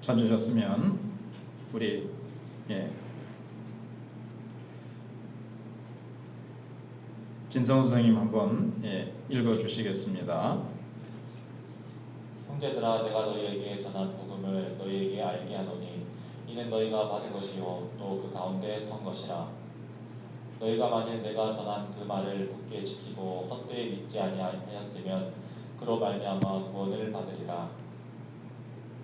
찾으셨으면 우리 진성우 선생님 한번 읽어주시겠습니다. 형제들아, 내가 너희에게 전한 복음을 너희에게 알게 하노니 이는 너희가 받은 것이요 또 그 가운데 선 것이라. 너희가 만일 내가 전한 그 말을 굳게 지키고 헛되이 믿지 아니하였으면 그로 말미암아 구원을 받으리라.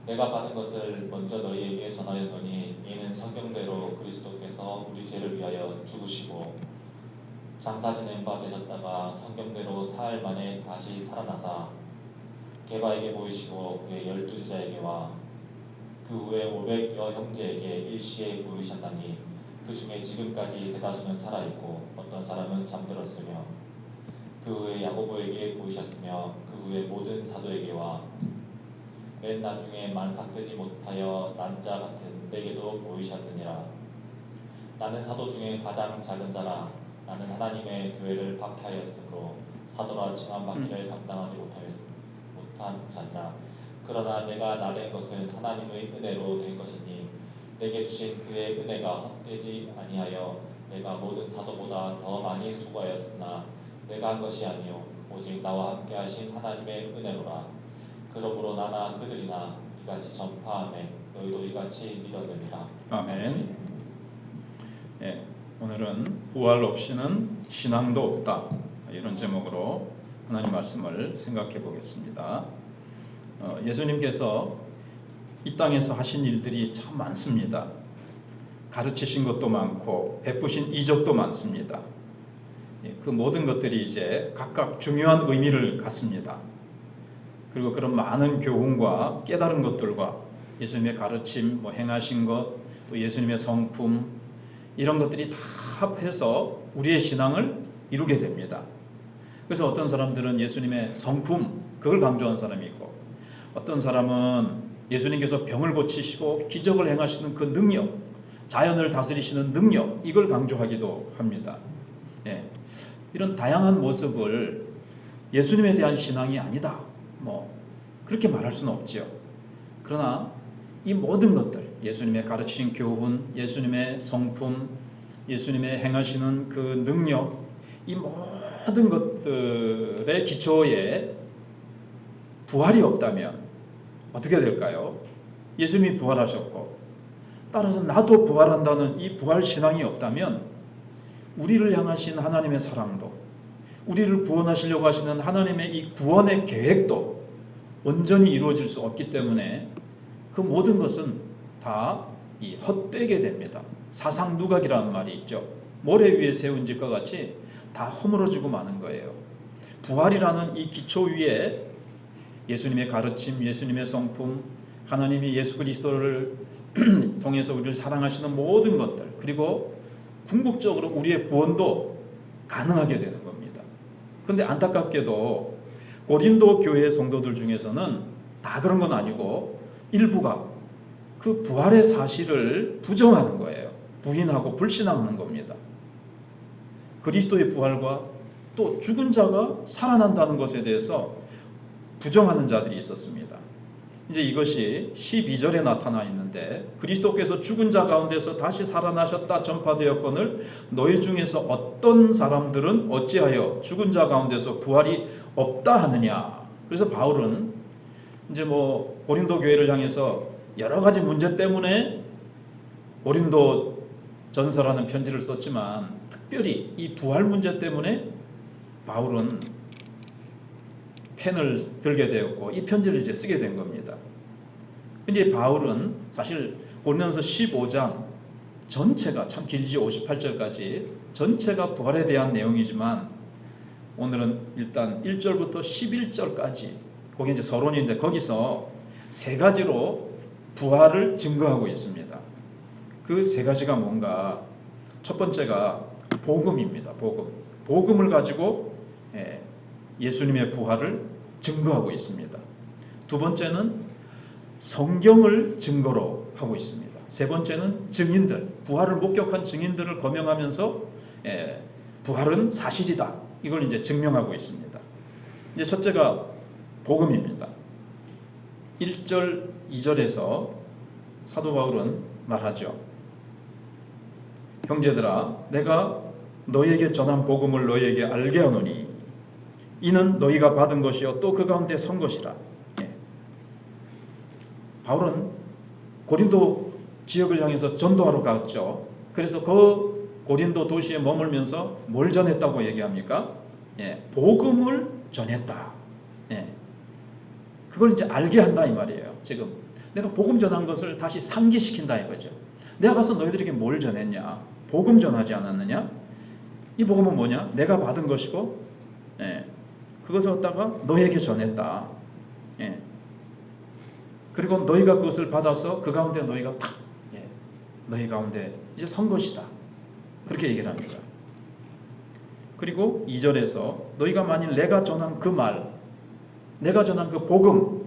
내가 받은 것을 먼저 너희에게 전하였노니 이는 성경대로 그리스도께서 우리 죄를 위하여 죽으시고 장사 지낸 바 되셨다가 성경대로 사흘 만에 다시 살아나사 게바에게 보이시고 그의 12제자에게와 그 후에 500여 형제에게 일시에 보이셨나니 그 중에 지금까지 대다수는 살아있고 어떤 사람은 잠들었으며 그 후에 야고보에게 보이셨으며 그 후에 모든 사도에게와 맨 나중에 만삭되지 못하여 난 자 같은 내게도 보이셨느니라. 나는 사도 중에 가장 작은 자라. 나는 하나님의 교회를 박해하였으므로 사도라 칭함받기를 감당하지 못한 자니라. 그러나 내가 나된 것은 하나님의 은혜로 된 것이니 내게 주신 그의 은혜가 헛되지 아니하여 내가 모든 사도보다 더 많이 수고하였으나 내가 한 것이 아니요 오직 나와 함께 하신 하나님의 은혜로라. 그러므로 나나 그들이나 이같이 전파하매 너희도 이같이 믿었느니라. 아멘. 오늘은 부활 없이는 신앙도 없다, 이런 제목으로 하나님 말씀을 생각해 보겠습니다. 예수님께서 이 땅에서 하신 일들이 참 많습니다. 가르치신 것도 많고 베푸신 이적도 많습니다. 그 모든 것들이 이제 각각 중요한 의미를 갖습니다. 그리고 그런 많은 교훈과 깨달은 것들과 예수님의 가르침, 행하신 것, 또 예수님의 성품, 이런 것들이 다 합해서 우리의 신앙을 이루게 됩니다. 그래서 어떤 사람들은 예수님의 성품, 그걸 강조한 사람이 있고, 어떤 사람은 예수님께서 병을 고치시고 기적을 행하시는 그 능력, 자연을 다스리시는 능력, 이걸 강조하기도 합니다. 이런 다양한 모습을 예수님에 대한 신앙이 아니다, 그렇게 말할 수는 없지요. 그러나 이 모든 것들, 예수님의 가르치신 교훈, 예수님의 성품, 예수님의 행하시는 그 능력, 이 모든 것들의 기초에 부활이 없다면 어떻게 될까요? 예수님이 부활하셨고, 따라서 나도 부활한다는 이 부활 신앙이 없다면 우리를 향하신 하나님의 사랑도, 우리를 구원하시려고 하시는 하나님의 이 구원의 계획도 온전히 이루어질 수 없기 때문에 그 모든 것은 다 헛되게 됩니다. 사상 누각이라는 말이 있죠. 모래 위에 세운 집과 같이 다 허물어지고 마는 거예요. 부활이라는 이 기초 위에 예수님의 가르침, 예수님의 성품, 하나님이 예수 그리스도를 통해서 우리를 사랑하시는 모든 것들, 그리고 궁극적으로 우리의 구원도 가능하게 되는 겁니다. 그런데 안타깝게도 고린도 교회 성도들 중에서는 다 그런 건 아니고 일부가 그 부활의 사실을 부정하는 거예요. 부인하고 불신앙하는 겁니다. 그리스도의 부활과 또 죽은 자가 살아난다는 것에 대해서 부정하는 자들이 있었습니다. 이제 이것이 12절에 나타나 있는데, 그리스도께서 죽은 자 가운데서 다시 살아나셨다 전파되었거늘 너희 중에서 어떤 사람들은 어찌하여 죽은 자 가운데서 부활이 없다 하느냐. 그래서 바울은 이제 고린도 교회를 향해서 여러 가지 문제 때문에 고린도 전서라는 편지를 썼지만, 특별히 이 부활 문제 때문에 바울은 펜을 들게 되었고 이 편지를 이제 쓰게 된 겁니다. 근데 바울은 사실 고린도서 15장 전체가 참 길지, 58절까지 전체가 부활에 대한 내용이지만, 오늘은 일단 1절부터 11절까지, 거기 이제 서론인데 거기서 세 가지로 부활을 증거하고 있습니다. 그 세 가지가 뭔가? 첫 번째가 복음입니다. 복음을 가지고 예수님의 부활을 증거하고 있습니다. 두 번째는 성경을 증거로 하고 있습니다. 세 번째는 증인들, 부활을 목격한 증인들을 거명하면서 부활은 사실이다, 이걸 이제 증명하고 있습니다. 이제 첫째가 복음입니다. 1절, 2절에서 사도 바울은 말하죠. 형제들아, 내가 너희에게 전한 복음을 너희에게 알게 하노니 이는 너희가 받은 것이요 또 그 가운데 선 것이라. 예. 바울은 고린도 지역을 향해서 전도하러 갔죠. 그래서 그 고린도 도시에 머물면서 뭘 전했다고 얘기합니까? 예, 복음을 전했다. 예. 그걸 이제 알게 한다 이 말이에요. 지금 내가 복음 전한 것을 다시 상기시킨다 이거죠. 내가 가서 너희들에게 뭘 전했냐? 복음 전하지 않았느냐? 이 복음은 뭐냐? 내가 받은 것이고, 예, 그것을 갖다가 너희에게 전했다. 예. 그리고 너희가 그것을 받아서 그 가운데 너희가 탁, 예, 너희 가운데 이제 선 것이다. 그렇게 얘기를 합니다. 그리고 2절에서 너희가 만일 내가 전한 그 말, 내가 전한 그 복음,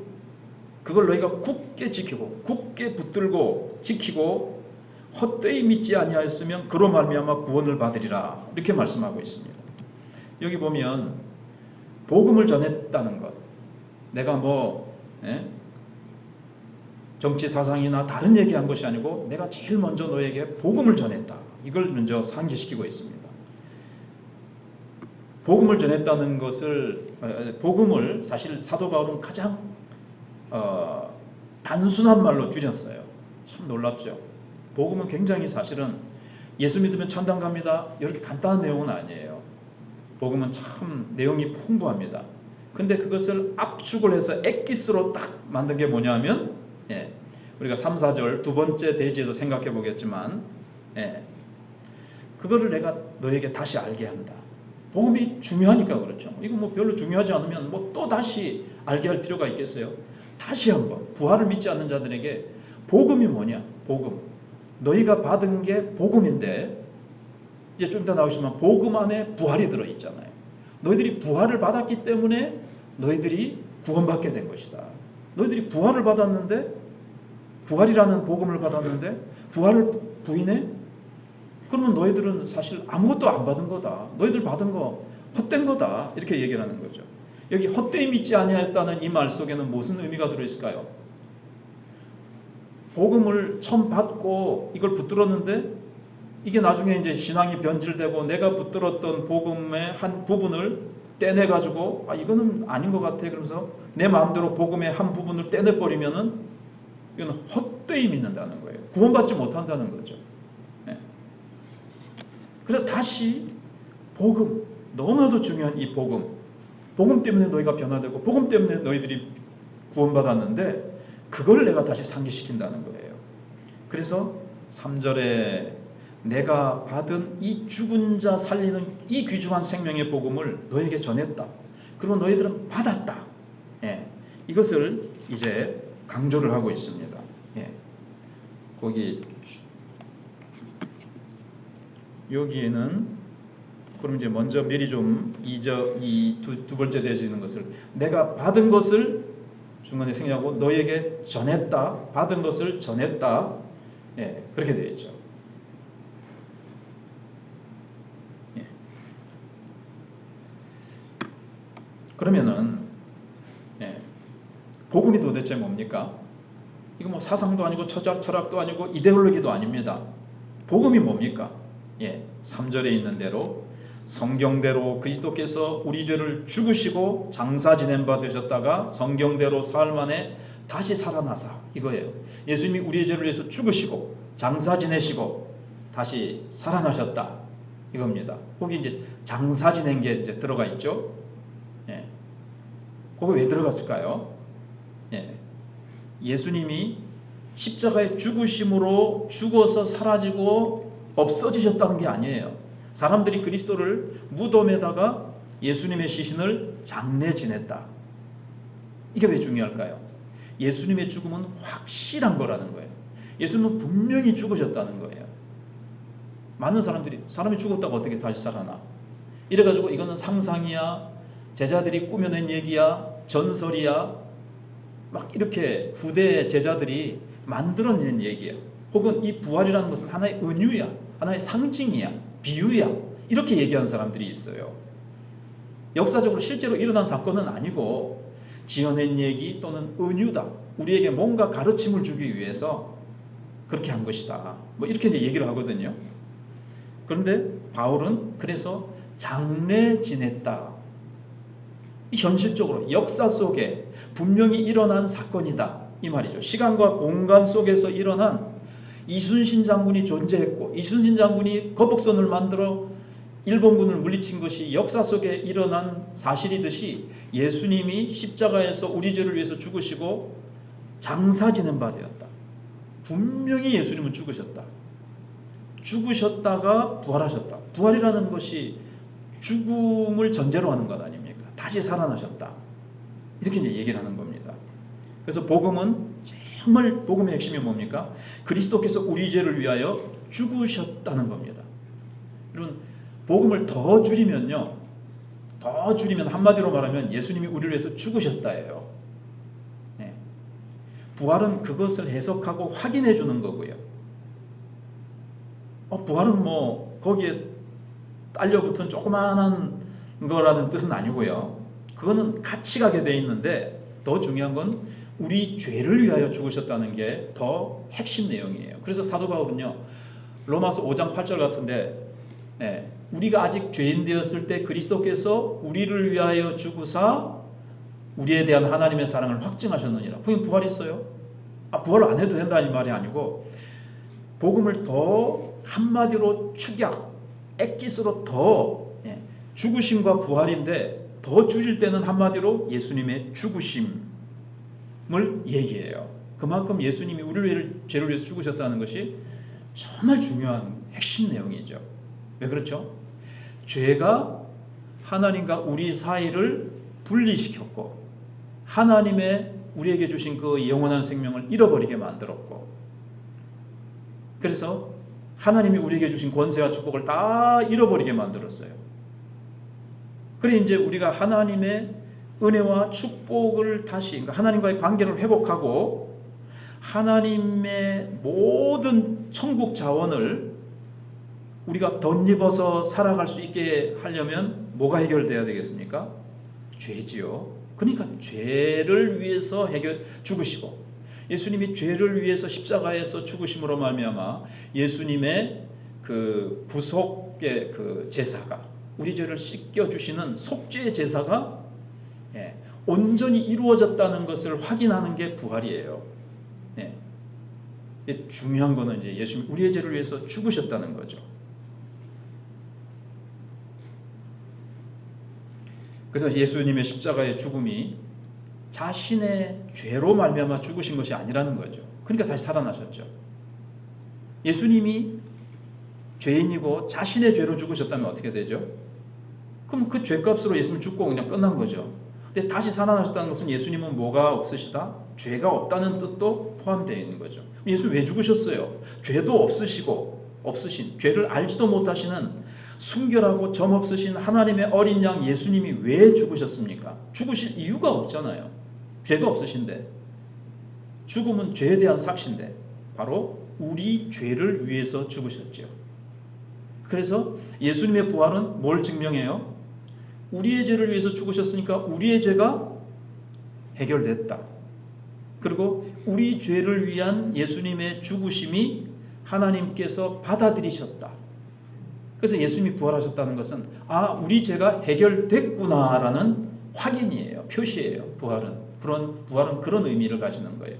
그걸 너희가 굳게 지키고 굳게 붙들고 지키고 헛되이 믿지 아니하였으면 그로 말미암아 구원을 받으리라. 이렇게 말씀하고 있습니다. 여기 보면 복음을 전했다는 것, 내가 예? 정치 사상이나 다른 얘기한 것이 아니고 내가 제일 먼저 너에게 복음을 전했다. 이걸 먼저 상기시키고 있습니다. 복음을 전했다는 것을, 복음을 사실 사도 바울은 가장 단순한 말로 줄였어요. 참 놀랍죠. 복음은 굉장히 사실은 예수 믿으면 천당 갑니다, 이렇게 간단한 내용은 아니에요. 복음은 참 내용이 풍부합니다. 근데 그것을 압축을 해서 엑기스로 딱 만든 게 뭐냐면, 예, 우리가 3, 4절 두 번째 대지에서 생각해 보겠지만, 예, 그거를 내가 너에게 다시 알게 한다. 복음이 중요하니까 그렇죠. 이거 뭐 별로 중요하지 않으면 뭐 또 다시 알게 할 필요가 있겠어요? 다시 한번 부활을 믿지 않는 자들에게 복음이 뭐냐? 복음. 너희가 받은 게 복음인데, 이제 좀 이따 나오시면 복음 안에 부활이 들어있잖아요. 너희들이 부활을 받았기 때문에 너희들이 구원받게 된 것이다. 너희들이 부활을 받았는데, 부활이라는 복음을 받았는데 부활을 부인해? 그러면 너희들은 사실 아무것도 안 받은 거다. 너희들 받은 거 헛된 거다. 이렇게 얘기를 하는 거죠. 여기 헛되이 믿지 아니하였다는 이 말 속에는 무슨 의미가 들어있을까요? 복음을 처음 받고 이걸 붙들었는데 이게 나중에 이제 신앙이 변질되고 내가 붙들었던 복음의 한 부분을 떼내가지고 이거는 아닌 것 같아. 그러면서 내 마음대로 복음의 한 부분을 떼내버리면은 이건 헛되이 믿는다는 거예요. 구원받지 못한다는 거죠. 네. 그래서 다시 복음, 너무나도 중요한 이 복음 때문에 너희가 변화되고 복음 때문에 너희들이 구원받았는데 그걸 내가 다시 상기시킨다는 거예요. 그래서 3절에 내가 받은 이 죽은 자 살리는 이 귀중한 생명의 복음을 너에게 전했다. 그리고 너희들은 받았다. 예, 이것을 이제 강조를 하고 있습니다. 예, 거기 여기에는 그럼 이제 먼저 미리 좀 이 두 번째 되어지는 것을 내가 받은 것을 중간에 생략하고 너에게 전했다. 받은 것을 전했다. 예, 그렇게 되어 있죠. 예. 그러면은 예, 복음이 도대체 뭡니까? 이거 뭐 사상도 아니고 철학도 아니고 이데올로기도 아닙니다. 복음이 뭡니까? 예, 3절에 있는 대로 성경대로 그리스도께서 우리 죄를 죽으시고 장사 지낸 바 되셨다가 성경대로 사흘 만에 다시 살아나사, 이거예요. 예수님이 우리의 죄를 위해서 죽으시고 장사 지내시고 다시 살아나셨다, 이겁니다. 거기 이제 장사 지낸 게 이제 들어가 있죠. 예, 거기 왜 들어갔을까요? 예, 예수님이 십자가의 죽으심으로 죽어서 사라지고 없어지셨다는 게 아니에요. 사람들이 그리스도를 무덤에다가 예수님의 시신을 장례 지냈다. 이게 왜 중요할까요? 예수님의 죽음은 확실한 거라는 거예요. 예수님은 분명히 죽으셨다는 거예요. 많은 사람들이 사람이 죽었다고 어떻게 다시 살아나? 이래가지고 이거는 상상이야, 제자들이 꾸며낸 얘기야, 전설이야, 막 이렇게 후대 제자들이 만들어낸 얘기예요. 혹은 이 부활이라는 것은 하나의 은유야, 하나의 상징이야, 비유야, 이렇게 얘기하는 사람들이 있어요. 역사적으로 실제로 일어난 사건은 아니고 지어낸 얘기 또는 은유다. 우리에게 뭔가 가르침을 주기 위해서 그렇게 한 것이다. 뭐 이렇게 이제 얘기를 하거든요. 그런데 바울은 그래서 장래 지냈다. 현실적으로 역사 속에 분명히 일어난 사건이다. 이 말이죠. 시간과 공간 속에서 일어난 이순신 장군이 존재했고 이순신 장군이 거북선을 만들어 일본군을 물리친 것이 역사 속에 일어난 사실이듯이 예수님이 십자가에서 우리 죄를 위해서 죽으시고 장사 지낸 바 되었다. 분명히 예수님은 죽으셨다. 죽으셨다가 부활하셨다. 부활이라는 것이 죽음을 전제로 하는 것 아닙니까? 다시 살아나셨다. 이렇게 이제 얘기를 하는 겁니다. 그래서 복음은 정말 복음의 핵심이 뭡니까? 그리스도께서 우리 죄를 위하여 죽으셨다는 겁니다. 여러분, 복음을 더 줄이면요. 더 줄이면 한마디로 말하면 예수님이 우리를 위해서 죽으셨다예요. 네. 부활은 그것을 해석하고 확인해 주는 거고요. 부활은 뭐 거기에 딸려붙은 조그마한 거라는 뜻은 아니고요. 그거는 같이 가게 돼 있는데 더 중요한 건 우리 죄를 위하여 죽으셨다는 게 더 핵심 내용이에요. 그래서 사도 바울은요. 로마서 5장 8절 같은데 우리가 아직 죄인 되었을 때 그리스도께서 우리를 위하여 죽으사 우리에 대한 하나님의 사랑을 확증하셨느니라. 그게 부활이 있어요? 부활 안 해도 된다는 말이 아니고 복음을 더 한마디로 축약, 액기스로 더 죽으심과 부활인데 더 줄일 때는 한마디로 예수님의 죽으심을 얘기해요. 그만큼 예수님이 우리를 죄를 위해서 죽으셨다는 것이 정말 중요한 핵심 내용이죠. 왜 그렇죠? 죄가 하나님과 우리 사이를 분리시켰고 하나님의 우리에게 주신 그 영원한 생명을 잃어버리게 만들었고 그래서 하나님이 우리에게 주신 권세와 축복을 다 잃어버리게 만들었어요. 그래 이제 우리가 하나님의 은혜와 축복을 다시 그러니까 하나님과의 관계를 회복하고 하나님의 모든 천국 자원을 우리가 덧입어서 살아갈 수 있게 하려면 뭐가 해결돼야 되겠습니까? 죄지요. 그러니까 죄를 위해서 죽으시고 예수님이 죄를 위해서 십자가에서 죽으심으로 말미암아 예수님의 그 구속의 그 제사가 우리 죄를 씻겨 주시는 속죄 제사가 온전히 이루어졌다는 것을 확인하는 게 부활이에요. 중요한 거는 이제 예수님 우리의 죄를 위해서 죽으셨다는 거죠. 그래서 예수님의 십자가의 죽음이 자신의 죄로 말미암아 죽으신 것이 아니라는 거죠. 그러니까 다시 살아나셨죠. 예수님이 죄인이고 자신의 죄로 죽으셨다면 어떻게 되죠? 그럼 그 죄값으로 예수님 죽고 그냥 끝난 거죠. 근데 다시 살아나셨다는 것은 예수님은 뭐가 없으시다? 죄가 없다는 뜻도 포함되어 있는 거죠. 예수님 왜 죽으셨어요? 죄도 없으신 죄를 알지도 못하시는 순결하고 점 없으신 하나님의 어린 양 예수님이 왜 죽으셨습니까? 죽으실 이유가 없잖아요. 죄가 없으신데 죽음은 죄에 대한 삭신데 바로 우리 죄를 위해서 죽으셨죠. 그래서 예수님의 부활은 뭘 증명해요? 우리의 죄를 위해서 죽으셨으니까 우리의 죄가 해결됐다. 그리고 우리 죄를 위한 예수님의 죽으심이 하나님께서 받아들이셨다. 그래서 예수님이 부활하셨다는 것은 우리 죄가 해결됐구나라는 확인이에요. 표시예요. 부활은 그런 의미를 가지는 거예요.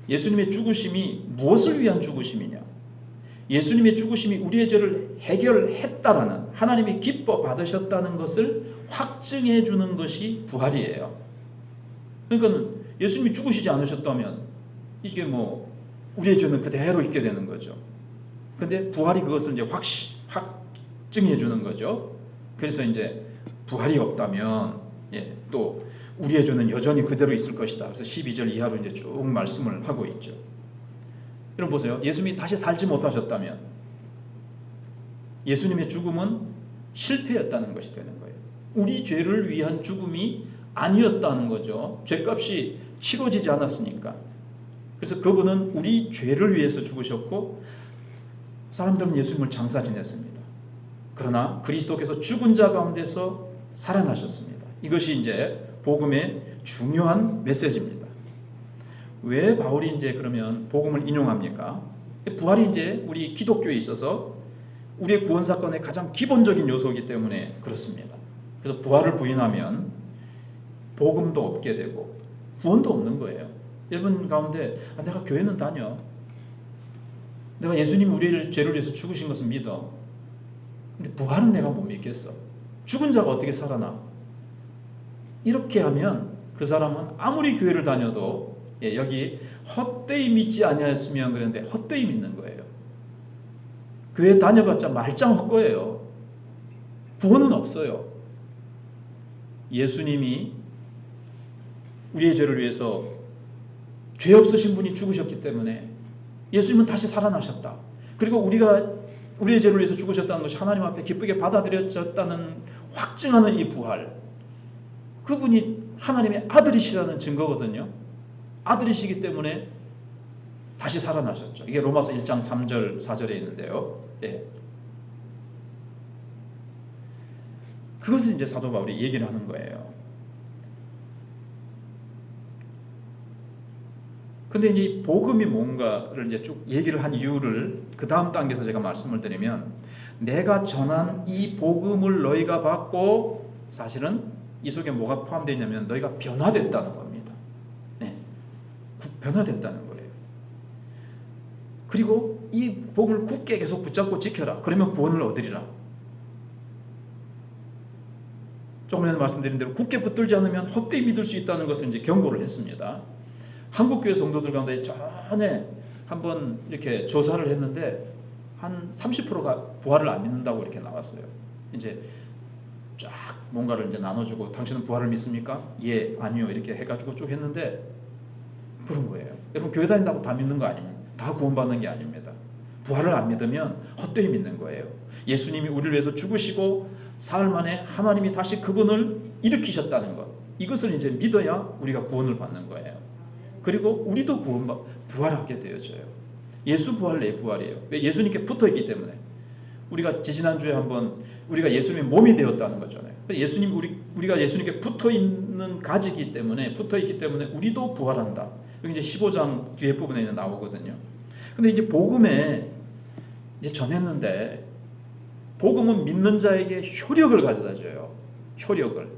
예수님의 죽으심이 무엇을 위한 죽으심이냐? 예수님의 죽으심이 우리의 죄를 해결했다라는 하나님이 기뻐 받으셨다는 것을 확증해 주는 것이 부활이에요. 그러니까 예수님이 죽으시지 않으셨다면 이게 뭐 우리의 죄는 그대로 있게 되는 거죠. 근데 부활이 그것을 이제 확증해 주는 거죠. 그래서 이제 부활이 없다면 또 우리의 죄는 여전히 그대로 있을 것이다. 그래서 12절 이하로 이제 쭉 말씀을 하고 있죠. 여러분 보세요. 예수님이 다시 살지 못하셨다면 예수님의 죽음은 실패였다는 것이 되는 거예요. 우리 죄를 위한 죽음이 아니었다는 거죠. 죄값이 치러지지 않았으니까. 그래서 그분은 우리 죄를 위해서 죽으셨고 사람들은 예수님을 장사 지냈습니다. 그러나 그리스도께서 죽은 자 가운데서 살아나셨습니다. 이것이 이제 복음의 중요한 메시지입니다. 왜 바울이 이제 그러면 복음을 인용합니까? 부활이 이제 우리 기독교에 있어서 우리의 구원 사건의 가장 기본적인 요소이기 때문에 그렇습니다. 그래서 부활을 부인하면 복음도 없게 되고 구원도 없는 거예요. 여러분 가운데 내가 교회는 다녀. 내가 예수님이 우리를 죄를 위해서 죽으신 것은 믿어. 근데 부활은 내가 못 믿겠어. 죽은 자가 어떻게 살아나? 이렇게 하면 그 사람은 아무리 교회를 다녀도 여기 헛되이 믿지 아니하였으면 그랬는데 헛되이 믿는 거예요. 교회 다녀봤자 말짱 헛거예요. 구원은 없어요. 예수님이 우리의 죄를 위해서 죄 없으신 분이 죽으셨기 때문에 예수님은 다시 살아나셨다. 그리고 우리가 우리의 죄를 위해서 죽으셨다는 것이 하나님 앞에 기쁘게 받아들여졌다는 확증하는 이 부활, 그분이 하나님의 아들이시라는 증거거든요. 아들이시기 때문에 다시 살아나셨죠. 이게 로마서 1장 3절 4절에 있는데요. 그것을 이제 사도 바울이 얘기를 하는 거예요. 근데 이제 복음이 뭔가를 이제 쭉 얘기를 한 이유를 그 다음 단계에서 제가 말씀을 드리면, 내가 전한 이 복음을 너희가 받고, 사실은 이 속에 뭐가 포함되어 있냐면 너희가 변화됐다는 겁니다. 변화됐다는 거예요. 그리고 이 복음을 굳게 계속 붙잡고 지켜라. 그러면 구원을 얻으리라. 조금 전에 말씀드린 대로 굳게 붙들지 않으면 헛되이 믿을 수 있다는 것을 이제 경고를 했습니다. 한국교회 성도들 가운데 전에 한번 이렇게 조사를 했는데 한 30%가 부활을 안 믿는다고 이렇게 나왔어요. 이제 쫙 뭔가를 이제 나눠주고, 당신은 부활을 믿습니까? 예, 아니요, 이렇게 해가지고 쭉 했는데 그런 거예요. 여러분, 교회 다닌다고 다 믿는 거 아닙니다. 다 구원받는 게 아닙니다. 부활을 안 믿으면 헛되이 믿는 거예요. 예수님이 우리를 위해서 죽으시고 사흘 만에 하나님이 다시 그분을 일으키셨다는 것, 이것을 이제 믿어야 우리가 구원을 받는 거예요. 그리고 우리도 부활하게 되어져요. 예수 부활 내 부활이에요. 왜? 예수님께 붙어있기 때문에. 우리가 지지난주에 한번 우리가 예수님의 몸이 되었다는 거잖아요. 우리가 예수님께 붙어있는 가지이기 때문에, 붙어있기 때문에 우리도 부활한다. 여기 이제 15장 뒤에 부분에 나오거든요. 근데 이제 복음에 이제 전했는데, 복음은 믿는 자에게 효력을 가져다 줘요. 효력을.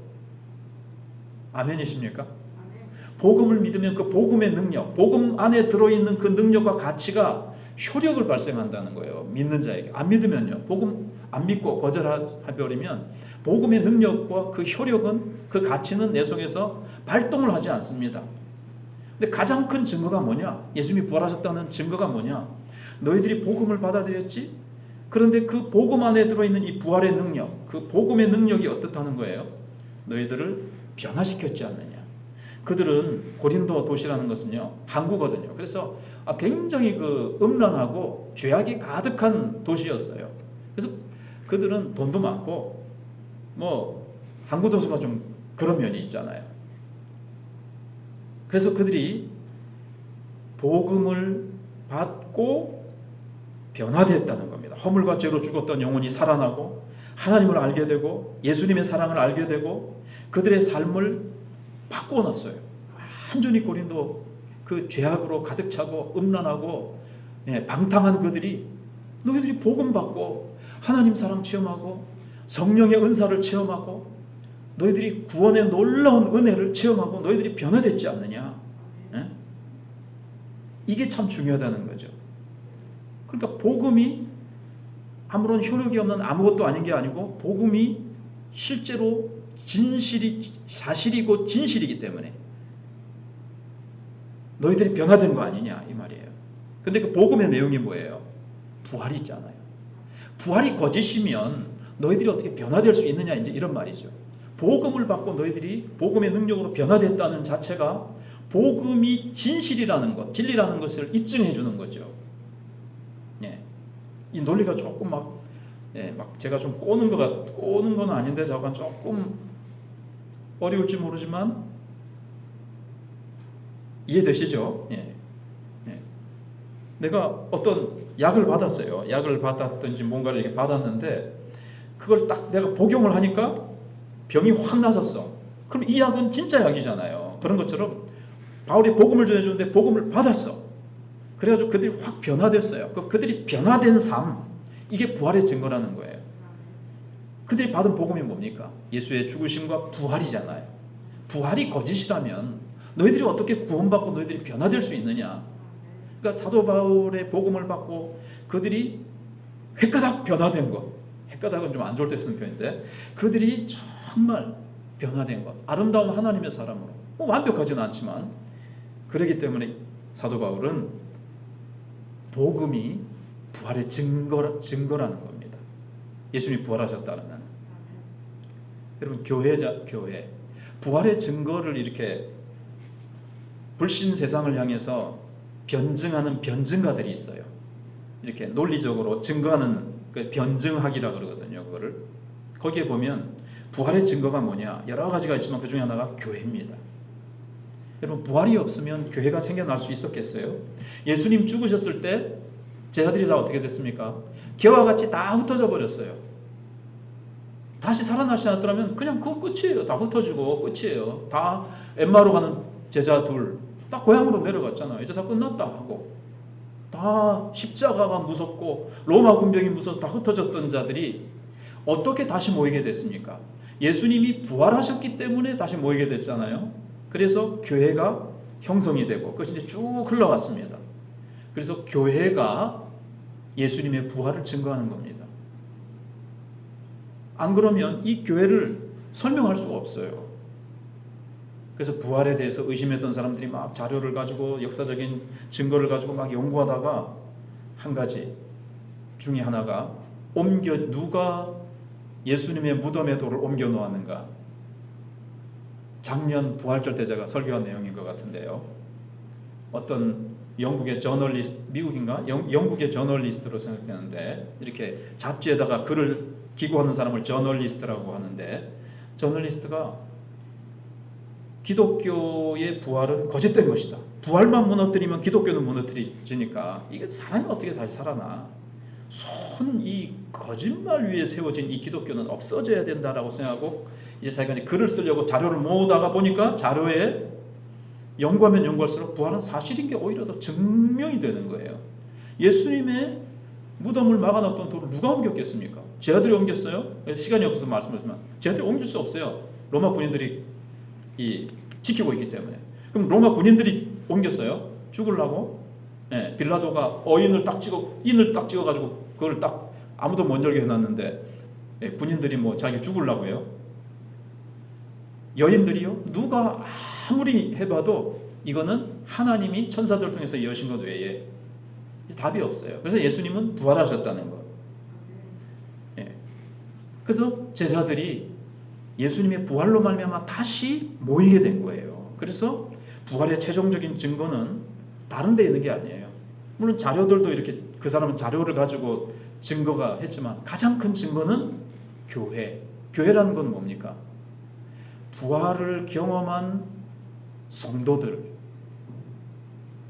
아멘이십니까? 복음을 믿으면 그 복음의 능력, 복음 안에 들어있는 그 능력과 가치가 효력을 발생한다는 거예요. 믿는 자에게. 안 믿으면요, 복음 안 믿고 거절해버리면 복음의 능력과 그 효력은, 그 가치는 내 속에서 발동을 하지 않습니다. 근데 가장 큰 증거가 뭐냐? 예수님이 부활하셨다는 증거가 뭐냐? 너희들이 복음을 받아들였지? 그런데 그 복음 안에 들어있는 이 부활의 능력, 그 복음의 능력이 어떻다는 거예요? 너희들을 변화시켰지 않느냐? 그들은, 고린도 도시라는 것은요, 항구거든요. 그래서 굉장히 그 음란하고 죄악이 가득한 도시였어요. 그래서 그들은 돈도 많고, 항구 도시가 좀 그런 면이 있잖아요. 그래서 그들이 복음을 받고 변화됐다는 겁니다. 허물과 죄로 죽었던 영혼이 살아나고 하나님을 알게 되고 예수님의 사랑을 알게 되고 그들의 삶을 바꾸어 놨어요. 완전히 고린도 그 죄악으로 가득 차고 음란하고 방탕한 그들이, 너희들이 복음 받고 하나님 사랑 체험하고 성령의 은사를 체험하고 너희들이 구원의 놀라운 은혜를 체험하고 너희들이 변화됐지 않느냐? 이게 참 중요하다는 거죠. 그러니까 복음이 아무런 효력이 없는 아무것도 아닌 게 아니고, 복음이 실제로 사실이고 진실이기 때문에 너희들이 변화된 거 아니냐 이 말이에요. 근데 그 복음의 내용이 뭐예요? 부활이 있잖아요. 부활이 거짓이면 너희들이 어떻게 변화될 수 있느냐, 이제 이런 말이죠. 복음을 받고 너희들이 복음의 능력으로 변화됐다는 자체가 복음이 진실이라는 것, 진리라는 것을 입증해 주는 거죠. 이 논리가 조금 막 제가 좀 꼬는 건 아닌데 잠깐 조금 어려울지 모르지만 이해되시죠? 내가 어떤 약을 받았어요. 약을 받았든지 뭔가를 이렇게 받았는데 그걸 딱 내가 복용을 하니까 병이 확 나섰어. 그럼 이 약은 진짜 약이잖아요. 그런 것처럼 바울이 복음을 전해주는데 복음을 받았어. 그래가지고 그들이 확 변화됐어요. 그들이 변화된 삶, 이게 부활의 증거라는 거예요. 그들이 받은 복음이 뭡니까? 예수의 죽으심과 부활이잖아요. 부활이 거짓이라면 너희들이 어떻게 구원받고 너희들이 변화될 수 있느냐? 그러니까 사도 바울의 복음을 받고 그들이 획가닥 변화된 것. 획가닥은 좀 안 좋을 때 쓰는 표현인데, 그들이 정말 변화된 것. 아름다운 하나님의 사람으로. 완벽하지는 않지만 그렇기 때문에 사도 바울은 복음이 부활의 증거라는 겁니다. 예수님이 부활하셨다는. 여러분, 교회 부활의 증거를 이렇게 불신 세상을 향해서 변증하는 변증가들이 있어요. 이렇게 논리적으로 증거하는 그 변증학이라 그러거든요. 그거를 거기에 보면 부활의 증거가 뭐냐, 여러 가지가 있지만 그 중에 하나가 교회입니다. 여러분, 부활이 없으면 교회가 생겨날 수 있었겠어요? 예수님 죽으셨을 때 제자들이 다 어떻게 됐습니까? 개와 같이 다 흩어져 버렸어요. 다시 살아나지 않았더라면 그냥 그거 끝이에요. 다 흩어지고 끝이에요. 다 엠마오로 가는 제자 둘 딱 고향으로 내려갔잖아요. 이제 다 끝났다 하고, 다 십자가가 무섭고 로마 군병이 무서워서 다 흩어졌던 자들이 어떻게 다시 모이게 됐습니까? 예수님이 부활하셨기 때문에 다시 모이게 됐잖아요. 그래서 교회가 형성이 되고 그것이 이제 쭉 흘러갔습니다. 그래서 교회가 예수님의 부활을 증거하는 겁니다. 안 그러면 이 교회를 설명할 수가 없어요. 그래서 부활에 대해서 의심했던 사람들이 막 자료를 가지고 역사적인 증거를 가지고 막 연구하다가 한 가지 중에 하나가 누가 예수님의 무덤의 돌을 옮겨 놓았는가. 작년 부활절 때 제가 설교한 내용인 것 같은데요. 어떤 영국의 미국인가? 영국의 저널리스트로 생각되는데, 이렇게 잡지에다가 글을 기고하는 사람을 저널리스트라고 하는데, 저널리스트가 기독교의 부활은 거짓된 것이다. 부활만 무너뜨리면 기독교는 무너뜨리지니까 이게 사람이 어떻게 다시 살아나. 이 거짓말 위에 세워진 이 기독교는 없어져야 된다라고 생각하고, 이제 자기가 이제 글을 쓰려고 자료를 모으다가 보니까 자료에 연구하면 연구할수록 부활은 사실인 게 오히려 더 증명이 되는 거예요. 예수님의 무덤을 막아놨던 돌을 누가 옮겼겠습니까? 제자들이 옮겼어요? 시간이 없어서 말씀드리지만 제자들이 옮길 수 없어요. 로마 군인들이 지키고 있기 때문에. 그럼 로마 군인들이 옮겼어요? 죽으려고? 네, 빌라도가 인을 딱 찍어가지고 그걸 딱 아무도 못 열게 해놨는데, 군인들이 자기 죽으려고 해요? 여인들이요? 누가 아무리 해봐도 이거는 하나님이 천사들 통해서 여신 것 외에 답이 없어요. 그래서 예수님은 부활하셨다는 것. 그래서 제자들이 예수님의 부활로 말미암아 다시 모이게 된 거예요. 그래서 부활의 최종적인 증거는 다른 데 있는 게 아니에요. 물론 자료들도 이렇게 그 사람은 자료를 가지고 증거가 했지만 가장 큰 증거는 교회. 교회라는 건 뭡니까? 부활을 경험한 성도들.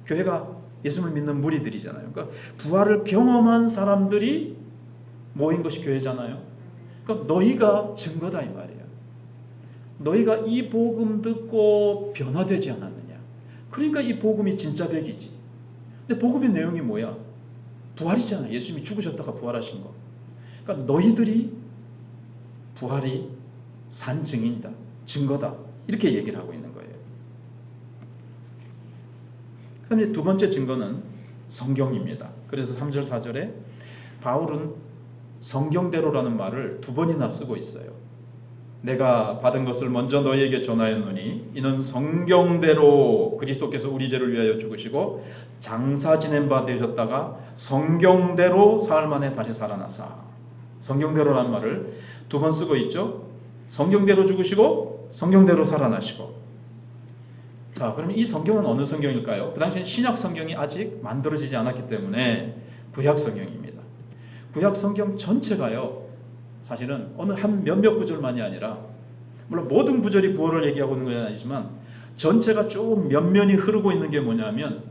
교회가 예수를 믿는 무리들이잖아요. 그러니까 부활을 경험한 사람들이 모인 것이 교회잖아요. 그러니까 너희가 증거다 이 말이에요. 너희가 이 복음 듣고 변화되지 않았느냐. 그러니까 이 복음이 진짜 백이지. 근데 복음의 내용이 뭐야? 부활이잖아. 예수님이 죽으셨다가 부활하신 거. 그러니까 너희들이 부활이 산 증인이다. 증거다. 이렇게 얘기를 하고 있는 거예요. 그 다음에 두 번째 증거는 성경입니다. 그래서 3절 4절에 바울은 성경대로라는 말을 두 번이나 쓰고 있어요. 내가 받은 것을 먼저 너희에게 전하였노니 이는 성경대로 그리스도께서 우리 죄를 위하여 죽으시고 장사 지낸 바 되셨다가 성경대로 사흘 만에 다시 살아나사. 성경대로라는 말을 두 번 쓰고 있죠. 성경대로 죽으시고 성경대로 살아나시고. 자, 그러면 이 성경은 어느 성경일까요? 그 당시엔 신약 성경이 아직 만들어지지 않았기 때문에 구약 성경입니다. 구약 성경 전체가요, 사실은 어느 한 몇몇 구절만이 아니라, 물론 모든 구절이 부활을 얘기하고 있는 건 아니지만 전체가 쭉 면면이 흐르고 있는 게 뭐냐면,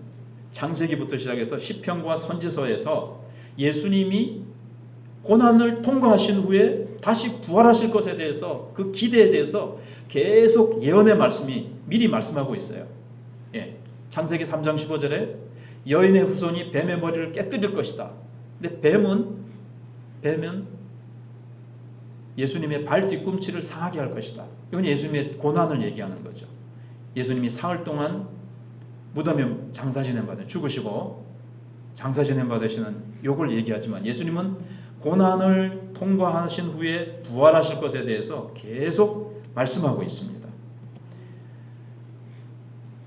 창세기부터 시작해서 시편과 선지서에서 예수님이 고난을 통과하신 후에 다시 부활하실 것에 대해서, 그 기대에 대해서 계속 예언의 말씀이 미리 말씀하고 있어요. 예, 창세기 3장 15절에 여인의 후손이 뱀의 머리를 깨뜨릴 것이다. 근데 뱀은 예수님의 발 뒤꿈치를 상하게 할 것이다. 이건 예수님의 고난을 얘기하는 거죠. 예수님이 사흘 동안 무덤에 장사 지냄 받으시는, 죽으시고 장사 지냄 받으시는 요걸 얘기하지만 예수님은 고난을 통과하신 후에 부활하실 것에 대해서 계속 말씀하고 있습니다.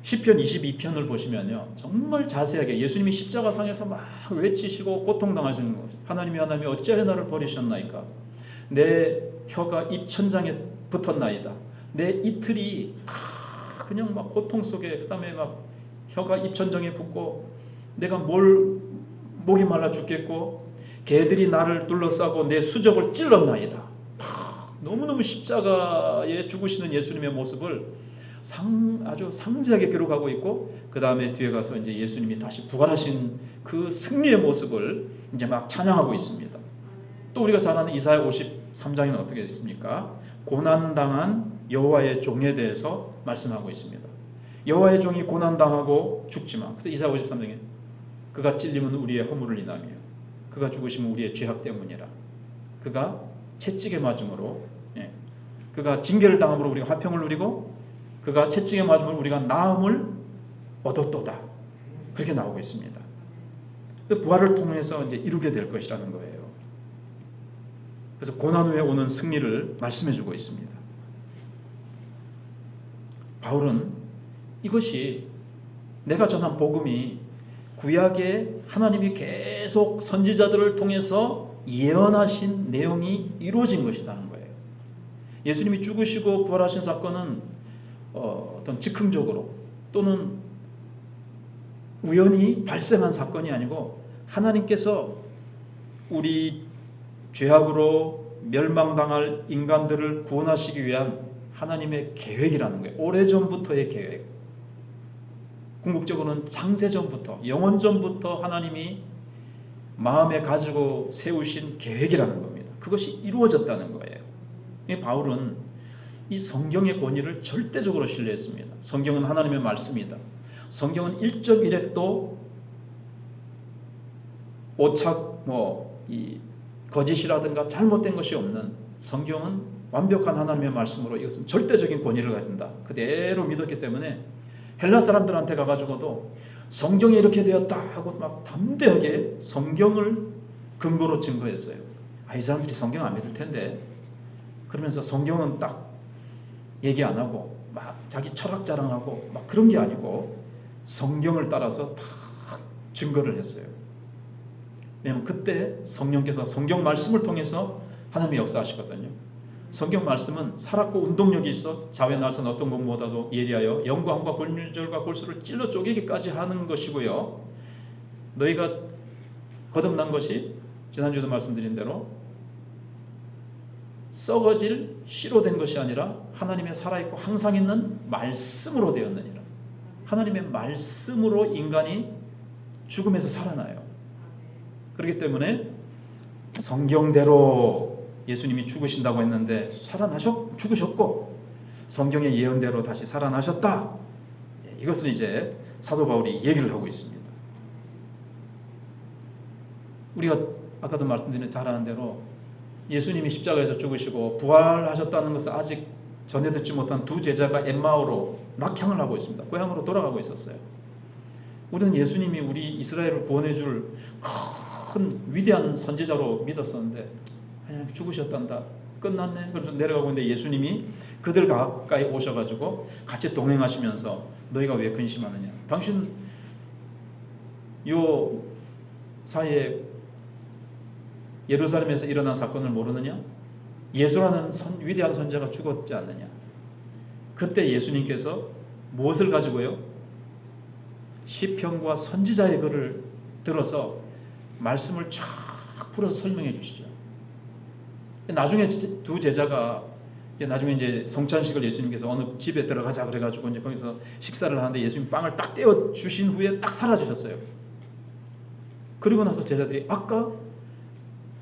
시편 22편을 보시면요, 정말 자세하게 예수님이 십자가상에서 막 외치시고 고통당하시는 것, 하나님이 어찌하여 나를 버리셨나이까, 내 혀가 입천장에 붙었나이다, 내 이틀이 그냥 막 고통 속에, 그 다음에 막 혀가 입천장에 붙고 내가 목이 말라 죽겠고 개들이 나를 둘러싸고 내 수족을 찔렀나이다. 너무너무 십자가에 죽으시는 예수님의 모습을 아주 상세하게 기록하고 있고, 그 다음에 뒤에 가서 이제 예수님이 다시 부활하신 그 승리의 모습을 이제 막 찬양하고 있습니다. 또 우리가 잘 아는 이사야 53장에는 어떻게 됐습니까? 고난당한 여호와의 종에 대해서 말씀하고 있습니다. 여호와의 종이 고난당하고 죽지만, 그래서 이사야 53장에 그가 찔림은 우리의 허물을 인하며 그가 죽으심은 우리의 죄악 때문이라, 그가 채찍에 맞음으로, 그가 징계를 당함으로 우리가 화평을 누리고 그가 채찍에 맞음으로 우리가 나음을 얻었도다. 그렇게 나오고 있습니다. 부활을 통해서 이제 이루게 될 것이라는 거예요. 그래서 고난 후에 오는 승리를 말씀해 주고 있습니다. 바울은 이것이, 내가 전한 복음이 구약에 하나님이 계속 선지자들을 통해서 예언하신 내용이 이루어진 것이라는 거예요. 예수님이 죽으시고 부활하신 사건은 어떤 즉흥적으로 또는 우연히 발생한 사건이 아니고 하나님께서 우리 죄악으로 멸망당할 인간들을 구원하시기 위한 하나님의 계획이라는 거예요. 오래전부터의 계획. 궁극적으로는 창세전부터, 영원전부터 하나님이 마음에 가지고 세우신 계획이라는 겁니다. 그것이 이루어졌다는 거예요. 바울은 이 성경의 권위를 절대적으로 신뢰했습니다. 성경은 하나님의 말씀이다. 성경은 1.1획도 오착, 거짓이라든가 잘못된 것이 없는, 성경은 완벽한 하나님의 말씀으로 이것은 절대적인 권위를 가진다. 그대로 믿었기 때문에 헬라 사람들한테 가가지고도 성경에 이렇게 되었다 하고 막 담대하게 성경을 근거로 증거했어요. 이 사람들이 성경 안 믿을 텐데, 그러면서 성경은 딱 얘기 안 하고 막 자기 철학 자랑하고 막 그런 게 아니고 성경을 따라서 다 증거를 했어요. 왜냐하면 그때 성령께서 성경 말씀을 통해서 하나님이 역사하시거든요. 성경 말씀은 살았고 운동력이 있어 자외 날선 어떤 것보다도 예리하여 영과 함과 골절과 골수를 찔러 쪼개기까지 하는 것이고요. 너희가 거듭난 것이 지난주에도 말씀드린 대로 썩어질 씨로 된 것이 아니라 하나님의 살아있고 항상 있는 말씀으로 되었느니라. 하나님의 말씀으로 인간이 죽음에서 살아나요. 그렇기 때문에 성경대로 예수님이 죽으신다고 했는데 죽으셨고 성경의 예언대로 다시 살아나셨다. 이것을 이제 사도 바울이 얘기를 하고 있습니다. 우리가 아까도 말씀드린 잘 아는 대로 예수님이 십자가에서 죽으시고 부활하셨다는 것을 아직 전해 듣지 못한 두 제자가 엠마오로 낙향을 하고 있습니다. 고향으로 돌아가고 있었어요. 우리는 예수님이 우리 이스라엘을 구원해 줄 큰 위대한 선지자로 믿었었는데 그냥 죽으셨단다. 끝났네. 그래서 내려가고 있는데 예수님이 그들 가까이 오셔가지고 같이 동행하시면서 너희가 왜 근심하느냐. 당신 요 사이에 예루살렘에서 일어난 사건을 모르느냐? 예수라는 위대한 선지자가 죽었지 않느냐? 그때 예수님께서 무엇을 가지고요? 시편과 선지자의 글을 들어서 말씀을 쫙 풀어서 설명해 주시죠. 나중에 두 제자가 나중에 이제 성찬식을 예수님께서 어느 집에 들어가자 그래가지고 이제 거기서 식사를 하는데 예수님 빵을 딱 떼어 주신 후에 딱 사라지셨어요. 그리고 나서 제자들이 아까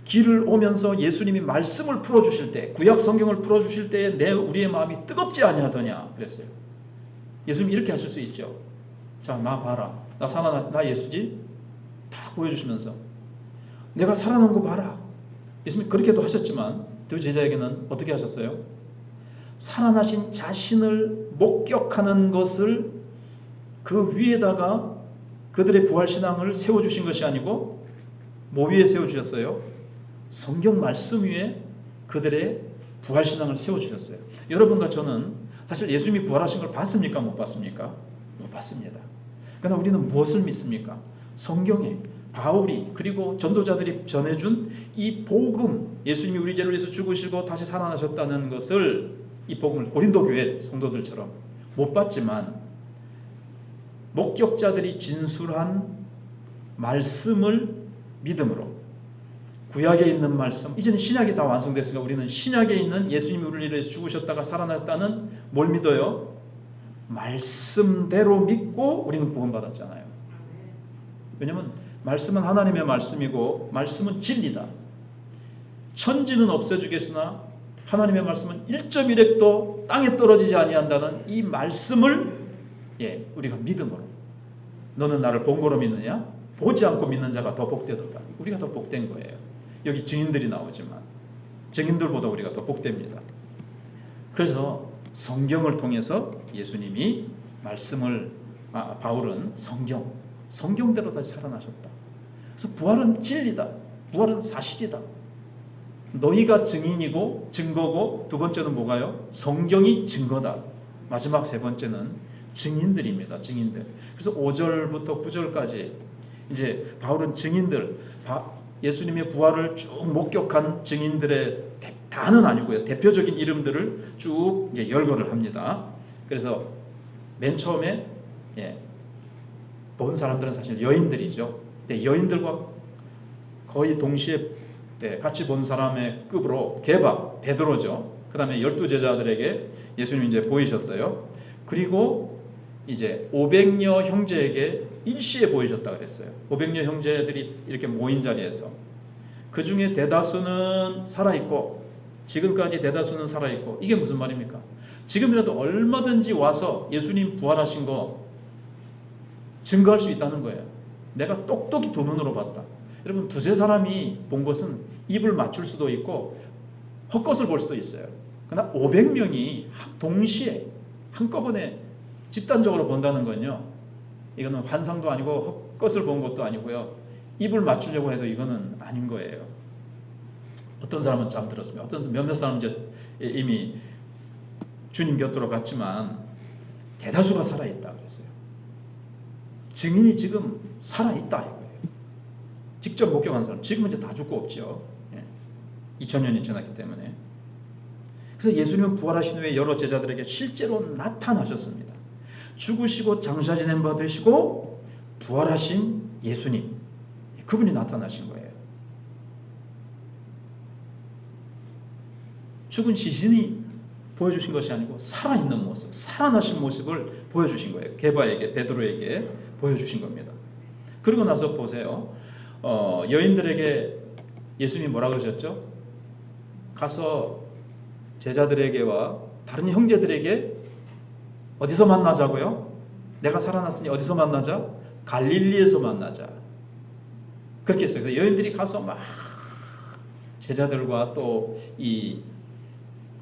길을 오면서 예수님이 말씀을 풀어주실 때, 구약 성경을 풀어주실 때에 우리의 마음이 뜨겁지 아니하더냐 그랬어요. 예수님이 이렇게 하실 수 있죠. 자, 나 봐라. 나 예수지? 다 보여주시면서 내가 살아난 거 봐라. 예수님이 그렇게도 하셨지만 두 제자에게는 어떻게 하셨어요? 살아나신 자신을 목격하는 것을 그 위에다가 그들의 부활신앙을 세워주신 것이 아니고 뭐 위에 세워주셨어요? 성경 말씀 위에 그들의 부활신앙을 세워주셨어요. 여러분과 저는 사실 예수님이 부활하신 걸 봤습니까? 못 봤습니까? 못 봤습니다. 그러나 우리는 무엇을 믿습니까? 성경에 바울이 그리고 전도자들이 전해준 이 복음, 예수님이 우리 죄를 위해서 죽으시고 다시 살아나셨다는 것을, 이 복음을 고린도 교회 성도들처럼 못 봤지만 목격자들이 진술한 말씀을 믿음으로, 구약에 있는 말씀, 이제는 신약이 다 완성됐으니까 우리는 신약에 있는 예수님이 우리를 위해서 죽으셨다가 살아났다는 뭘 믿어요? 말씀대로 믿고 우리는 구원받았잖아요. 왜냐하면 말씀은 하나님의 말씀이고 말씀은 진리다. 천지는 없어지겠으나 하나님의 말씀은 1.1핵도 땅에 떨어지지 아니한다는 이 말씀을 우리가 믿음으로, 너는 나를 본 거로 믿느냐? 보지 않고 믿는 자가 더 복되도다. 우리가 더 복된 거예요. 여기 증인들이 나오지만 증인들보다 우리가 더 복됩니다. 그래서 성경을 통해서 예수님이 말씀을, 바울은 성경대로 다시 살아나셨다. 그래서 부활은 진리다. 부활은 사실이다. 너희가 증인이고 증거고, 두 번째는 뭐가요? 성경이 증거다. 마지막 세 번째는 증인들입니다. 증인들. 그래서 5절부터 9절까지 이제 바울은 증인들, 예수님의 부활을 쭉 목격한 증인들의, 다는 아니고요, 대표적인 이름들을 쭉 이제 열거를 합니다. 그래서 맨 처음에 본 사람들은 사실 여인들이죠. 근데 여인들과 거의 동시에 같이 본 사람의 급으로 베드로죠. 그 다음에 12제자들에게 예수님이 이제 보이셨어요. 그리고 이제 500여 형제에게 일시에 보이셨다 그랬어요. 500여 형제들이 이렇게 모인 자리에서 그 중에 대다수는 살아있고, 지금까지 대다수는 살아있고, 이게 무슨 말입니까? 지금이라도 얼마든지 와서 예수님 부활하신 거 증거할 수 있다는 거예요. 내가 똑똑히 두 눈으로 봤다. 여러분, 두세 사람이 본 것은 입을 맞출 수도 있고 헛것을 볼 수도 있어요. 그러나 500명이 동시에 한꺼번에 집단적으로 본다는 건요, 이거는 환상도 아니고 헛것을 본 것도 아니고요, 입을 맞추려고 해도 이거는 아닌 거예요. 어떤 사람은 잠들었으면, 몇몇 사람은 이제 이미 주님 곁으로 갔지만 대다수가 살아있다 그랬어요. 증인이 지금 살아있다 이거예요. 직접 목격한 사람, 지금은 이제 다 죽고 없죠. 2000년이 지났기 때문에. 그래서 예수님은 부활하신 후에 여러 제자들에게 실제로 나타나셨습니다. 죽으시고 장사 지낸 바 되시고 부활하신 예수님, 그분이 나타나신 거예요. 죽은 시신이 보여주신 것이 아니고 살아있는 모습, 살아나신 모습을 보여주신 거예요. 게바에게, 베드로에게 보여주신 겁니다. 그리고 나서 보세요. 여인들에게 예수님이 뭐라 그러셨죠? 가서 제자들에게와 다른 형제들에게 어디서 만나자고요? 내가 살아났으니 어디서 만나자? 갈릴리에서 만나자. 그렇게 했어요. 그래서 여인들이 가서 막 제자들과 또 이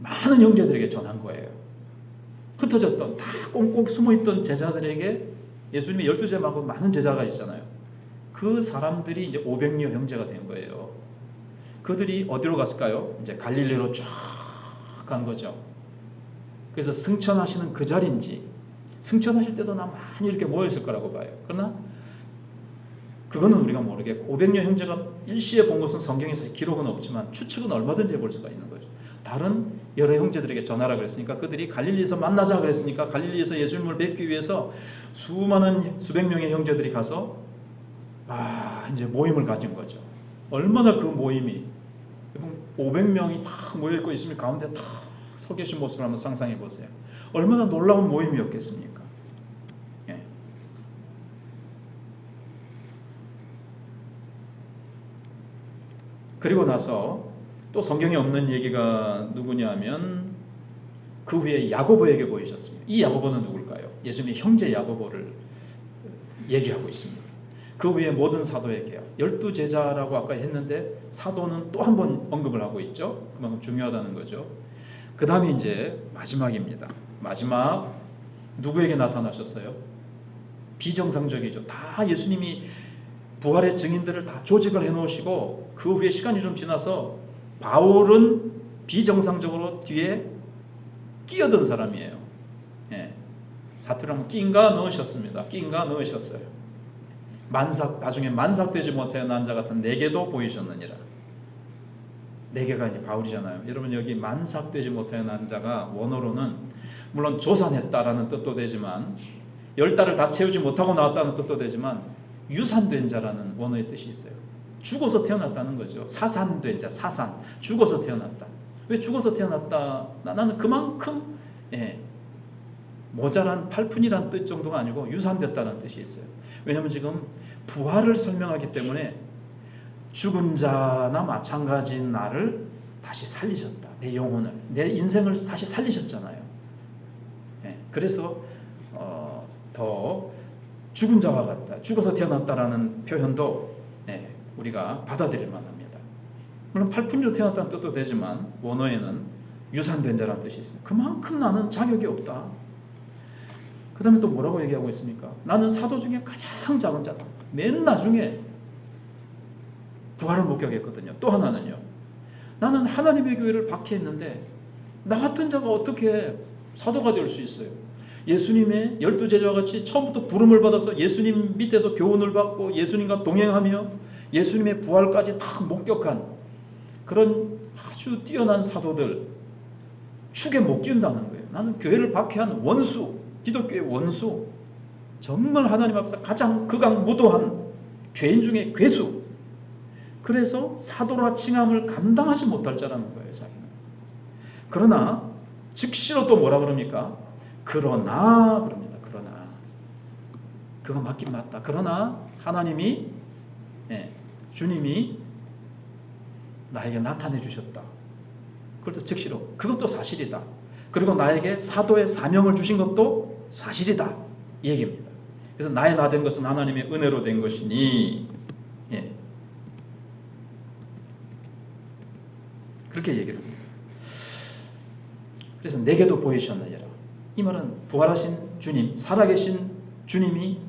많은 형제들에게 전한 거예요. 흩어졌던, 다 꽁꽁 숨어있던 제자들에게, 예수님의 12제자 말고 많은 제자가 있잖아요. 그 사람들이 이제 500여 형제가 된 거예요. 그들이 어디로 갔을까요? 이제 갈릴리로 쫙 간 거죠. 그래서 승천하시는 그 자리인지, 승천하실 때도 나 많이 이렇게 모였을 거라고 봐요. 그러나 그거는 우리가 모르겠고, 500여 형제가 일시에 본 것은 성경에서 기록은 없지만 추측은 얼마든지 해볼 수가 있는 거죠. 다른 여러 형제들에게 전하라 그랬으니까, 그들이 갈릴리에서 만나자 그랬으니까 갈릴리에서 예수님을 뵙기 위해서 수백 명의 형제들이 가서 이제 모임을 가진 거죠. 얼마나 그 모임이, 500명이 다 모여있고 예수님 가운데 다 서 계신 모습을 한번 상상해 보세요. 얼마나 놀라운 모임이었겠습니까? 예. 그리고 나서 또 성경에 없는 얘기가 누구냐면, 그 후에 야고보에게 보이셨습니다. 이 야고보는 누굴까요? 예수님의 형제 야고보를 얘기하고 있습니다. 그 외에 모든 사도에게요. 12제자라고 아까 했는데 사도는 또 한 번 언급을 하고 있죠. 그만큼 중요하다는 거죠. 그 다음에 이제 마지막입니다. 마지막 누구에게 나타나셨어요? 비정상적이죠. 다 예수님이 부활의 증인들을 다 조직을 해놓으시고 그 후에 시간이 좀 지나서 바울은 비정상적으로 뒤에 끼어든 사람이에요. 예. 사투리하면 낀가 넣으셨습니다. 낀가 넣으셨어요. 나중에 만삭되지 못해 난 자 같은 내게도 보이셨느니라. 내게가 이제 바울이잖아요. 여러분 여기 만삭되지 못해 난 자가 원어로는 물론 조산했다라는 뜻도 되지만 10달을 다 채우지 못하고 나왔다는 뜻도 되지만 유산된 자라는 원어의 뜻이 있어요. 죽어서 태어났다는 거죠. 사산된 자, 사산. 죽어서 태어났다. 왜 죽어서 태어났다? 나는 그만큼 모자란 팔푼이란 뜻 정도가 아니고 유산됐다는 뜻이 있어요. 왜냐하면 지금 부활을 설명하기 때문에 죽은 자나 마찬가지인 나를 다시 살리셨다. 내 영혼을, 내 인생을 다시 살리셨잖아요. 그래서 더 죽은 자와 같다. 죽어서 태어났다라는 표현도 우리가 받아들일 만합니다. 물론 팔푼이로 태어났다는 뜻도 되지만 원어에는 유산된 자라는 뜻이 있습니다. 그만큼 나는 자격이 없다. 그 다음에 또 뭐라고 얘기하고 있습니까? 나는 사도 중에 가장 작은 자다. 맨 나중에 부활을 목격했거든요. 또 하나는요. 나는 하나님의 교회를 박해했는데 나 같은 자가 어떻게 사도가 될 수 있어요? 예수님의 12제자와 같이 처음부터 부름을 받아서 예수님 밑에서 교훈을 받고 예수님과 동행하며 예수님의 부활까지 다 목격한 그런 아주 뛰어난 사도들 축에 못 끼운다는 거예요. 나는 교회를 박해한 원수, 기독교의 원수, 정말 하나님 앞에서 가장 극악무도한 죄인 중에 괴수. 그래서 사도라 칭함을 감당하지 못할 자라는 거예요, 자기는. 그러나 즉시로 또 뭐라 그럽니까? 그러나 그럽니다. 그러나 그거 맞긴 맞다. 그러나 하나님이 주님이 나에게 나타내 주셨다. 그것도 즉시로 그것도 사실이다. 그리고 나에게 사도의 사명을 주신 것도 사실이다. 이 얘기입니다. 그래서 나의 나 된 것은 하나님의 은혜로 된 것이니 그렇게 얘기를 합니다. 그래서 내게도 보이셨느니라. 이 말은 부활하신 주님, 살아계신 주님이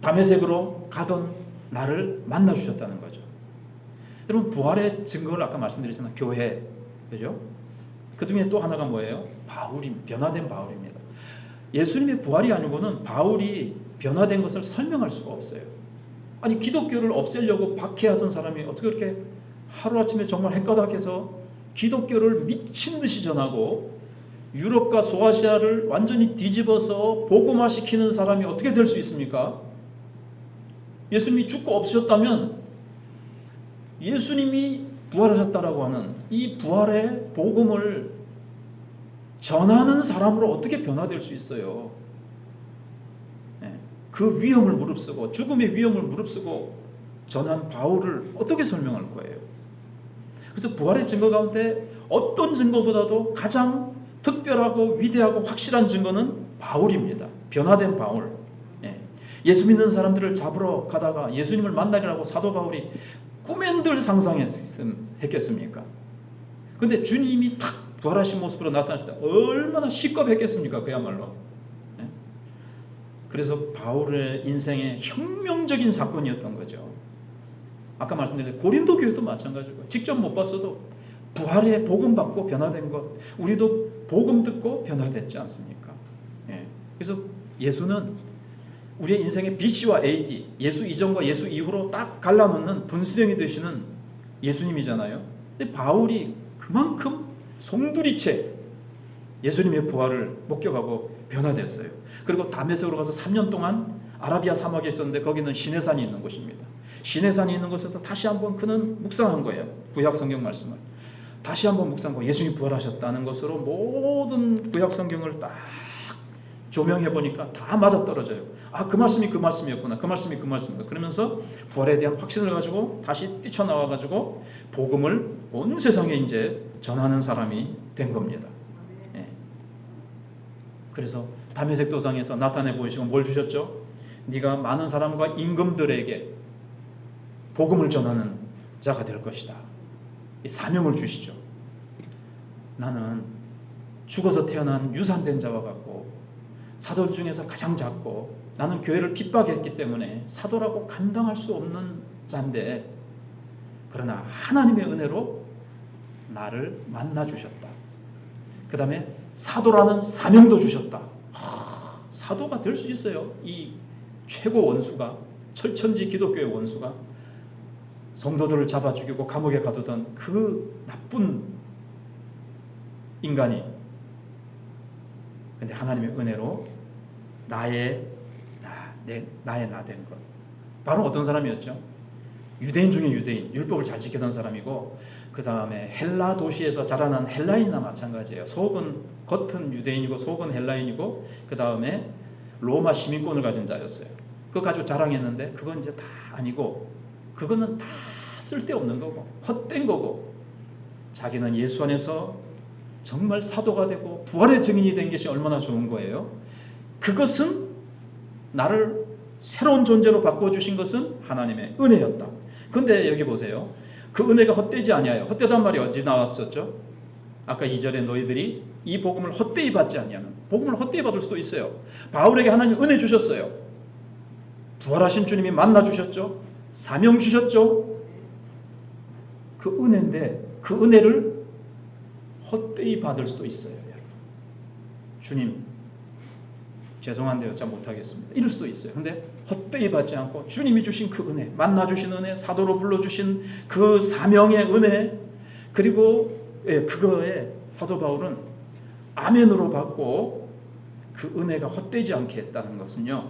다메섹으로 가던 나를 만나 주셨다는 거죠. 여러분 부활의 증거를 아까 말씀드렸잖아요. 교회, 그죠? 그 중에 또 하나가 뭐예요? 변화된 바울입니다. 예수님의 부활이 아니고는 바울이 변화된 것을 설명할 수가 없어요. 아니 기독교를 없애려고 박해하던 사람이 어떻게 그렇게 하루아침에 정말 헷가닥해서 기독교를 미친 듯이 전하고 유럽과 소아시아를 완전히 뒤집어서 복음화시키는 사람이 어떻게 될 수 있습니까? 예수님이 죽고 없으셨다면 예수님이 부활하셨다라고 하는 이 부활의 복음을 전하는 사람으로 어떻게 변화될 수 있어요? 그 위험을 무릅쓰고 죽음의 위험을 무릅쓰고 전한 바울을 어떻게 설명할 거예요? 그래서 부활의 증거 가운데 어떤 증거보다도 가장 특별하고 위대하고 확실한 증거는 바울입니다. 변화된 바울. 예수 믿는 사람들을 잡으러 가다가 예수님을 만나려고 사도 바울이 꿈엔들 상상했겠습니까? 근데 주님이 탁 부활하신 모습으로 나타나실 때 얼마나 시겁했겠습니까? 그야말로. 그래서 바울의 인생의 혁명적인 사건이었던 거죠. 아까 말씀드린 고린도 교회도 마찬가지고 직접 못 봤어도 부활의 복음 받고 변화된 것, 우리도 복음 듣고 변화됐지 않습니까? 그래서 예수는 우리의 인생의 BC와 AD, 예수 이전과 예수 이후로 딱 갈라놓는 분수령이 되시는 예수님이잖아요. 근데 바울이 그만큼 송두리째 예수님의 부활을 목격하고 변화됐어요. 그리고 다메섹으로 가서 3년 동안 아라비아 사막에 있었는데 거기는 시내산이 있는 곳입니다. 시내산이 있는 곳에서 다시 한번 그는 묵상한 거예요. 구약 성경 말씀을. 다시 한번 묵상하고 예수님이 부활하셨다는 것으로 모든 구약 성경을 딱 조명해 보니까 다 맞아떨어져요. 아, 그 말씀이 그 말씀이었구나. 그 말씀이 그 말씀이었구나. 그러면서 부활에 대한 확신을 가지고 다시 뛰쳐나와 가지고 복음을 온 세상에 이제 전하는 사람이 된 겁니다. 그래서 다메섹 도상에서 나타내 보이시고 뭘 주셨죠? 네가 많은 사람과 임금들에게 복음을 전하는 자가 될 것이다. 이 사명을 주시죠. 나는 죽어서 태어난 유산된 자와 같고 사도 중에서 가장 작고 나는 교회를 핍박했기 때문에 사도라고 감당할 수 없는 자인데 그러나 하나님의 은혜로 나를 만나 주셨다. 그 다음에 사도라는 사명도 주셨다. 사도가 될 수 있어요. 이 최고 원수가 철천지 기독교의 원수가 성도들을 잡아 죽이고 감옥에 가두던 그 나쁜 인간이 근데 하나님의 은혜로 나의 나 된 것. 바로 어떤 사람이었죠? 유대인 중에 유대인, 율법을 잘 지키던 사람이고 그 다음에 헬라 도시에서 자라난 헬라인이나 마찬가지예요. 겉은 유대인이고 속은 헬라인이고 그 다음에 로마 시민권을 가진 자였어요. 그거 가지고 자랑했는데 그건 이제 다 아니고 그거는 다 쓸데없는 거고 헛된 거고 자기는 예수 안에서 정말 사도가 되고 부활의 증인이 된 것이 얼마나 좋은 거예요. 그것은 나를 새로운 존재로 바꿔주신 것은 하나님의 은혜였다. 그런데 여기 보세요. 그 은혜가 헛되지 아니하여. 헛되단 말이 어디 나왔었죠? 아까 2절에 너희들이 이 복음을 헛되이 받지 아니하면. 복음을 헛되이 받을 수도 있어요. 바울에게 하나님 은혜 주셨어요. 부활하신 주님이 만나 주셨죠. 사명 주셨죠. 그 은혜인데 그 은혜를 헛되이 받을 수도 있어요. 여러분. 주님 죄송한데요. 잘 못하겠습니다. 이럴 수도 있어요. 근데 헛되이 받지 않고 주님이 주신 그 은혜, 만나 주신 은혜, 사도로 불러주신 그 사명의 은혜, 그리고 그거에 사도 바울은 아멘으로 받고 그 은혜가 헛되지 않게 했다는 것은요.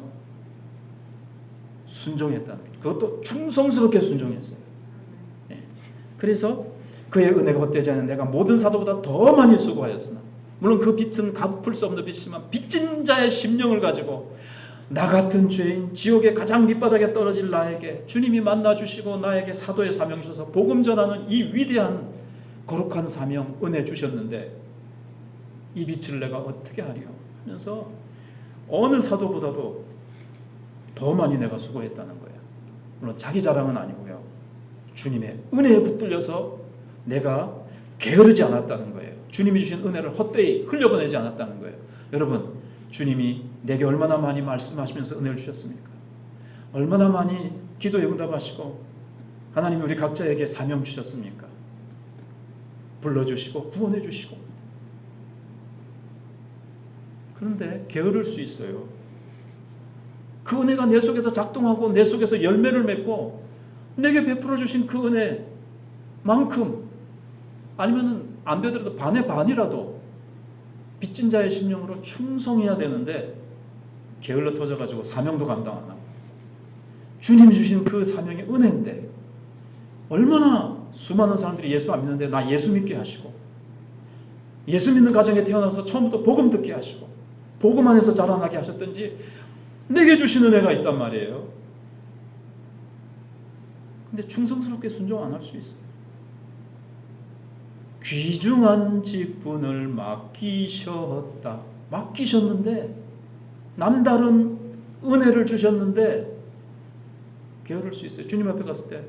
순종했다는 것. 그것도 충성스럽게 순종했어요. 그래서 그의 은혜가 헛되지 않은 내가 모든 사도보다 더 많이 수고하였으나 물론 그 빛은 갚을 수 없는 빛이지만 빚진 자의 심령을 가지고 나 같은 죄인 지옥의 가장 밑바닥에 떨어질 나에게 주님이 만나주시고 나에게 사도의 사명 주셔서 복음 전하는 이 위대한 거룩한 사명 은혜 주셨는데 이 빛을 내가 어떻게 하리요 하면서 어느 사도보다도 더 많이 내가 수고했다는 거예요. 물론 자기 자랑은 아니고요. 주님의 은혜에 붙들려서 내가 게으르지 않았다는 거예요. 주님이 주신 은혜를 헛되이 흘려보내지 않았다는 거예요. 여러분, 주님이 내게 얼마나 많이 말씀하시면서 은혜를 주셨습니까? 얼마나 많이 기도에 응답하시고 하나님이 우리 각자에게 사명 주셨습니까? 불러주시고 구원해 주시고. 그런데 게으를 수 있어요. 그 은혜가 내 속에서 작동하고 내 속에서 열매를 맺고 내게 베풀어 주신 그 은혜만큼 아니면은 안 되더라도 반의 반이라도 빚진 자의 심령으로 충성해야 되는데 게을러 터져가지고 사명도 감당 안 하고 주님이 주신 그 사명이 은혜인데 얼마나 수많은 사람들이 예수 안 믿는데 나 예수 믿게 하시고 예수 믿는 가정에 태어나서 처음부터 복음 듣게 하시고 복음 안에서 자라나게 하셨든지 내게 주신 은혜가 있단 말이에요. 근데 충성스럽게 순종 안 할 수 있어요. 귀중한 직분을 맡기셨는데 남다른 은혜를 주셨는데 게으를 수 있어요. 주님 앞에 갔을 때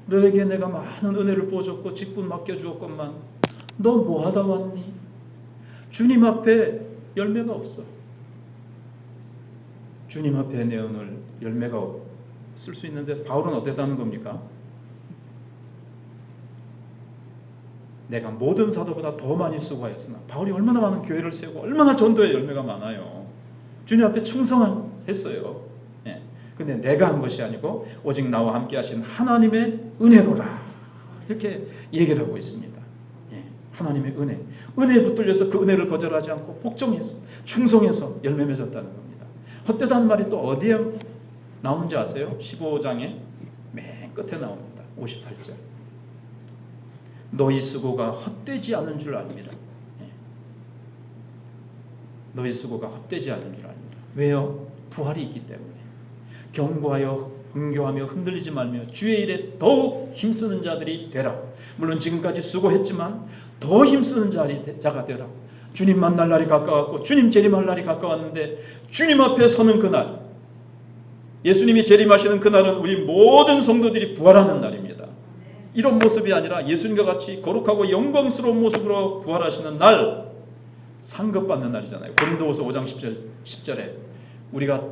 너에게 내가 많은 은혜를 부어줬고 직분 맡겨주었건만 너 뭐하다 왔니? 주님 앞에 열매가 없어. 주님 앞에 내어놓을 열매가 없을 수 있는데 바울은 어땠다는 겁니까? 내가 모든 사도보다 더 많이 수고하였으나 바울이 얼마나 많은 교회를 세우고 얼마나 전도의 열매가 많아요. 주님 앞에 충성했어요. 근데 내가 한 것이 아니고 오직 나와 함께 하신 하나님의 은혜로라 이렇게 얘기를 하고 있습니다. 하나님의 은혜에 붙들려서 그 은혜를 거절하지 않고 복종해서 충성해서 열매 맺었다는 겁니다. 헛되다는 말이 또 어디에 나오는지 아세요? 15장의 맨 끝에 나옵니다. 58절. 너희 수고가 헛되지 않은 줄 압니다. 너희 수고가 헛되지 않은 줄 압니다. 왜요? 부활이 있기 때문에. 경고하여 흥교하며 흔들리지 말며 주의 일에 더욱 힘쓰는 자들이 되라. 물론 지금까지 수고했지만 더 힘쓰는 자가 되라. 주님 만날 날이 가까웠고 주님 재림할 날이 가까웠는데 주님 앞에 서는 그날 예수님이 재림하시는 그날은 우리 모든 성도들이 부활하는 날입니다. 이런 모습이 아니라 예수님과 같이 거룩하고 영광스러운 모습으로 부활하시는 날, 상급받는 날이잖아요. 고린도후서 5장 10절에 우리가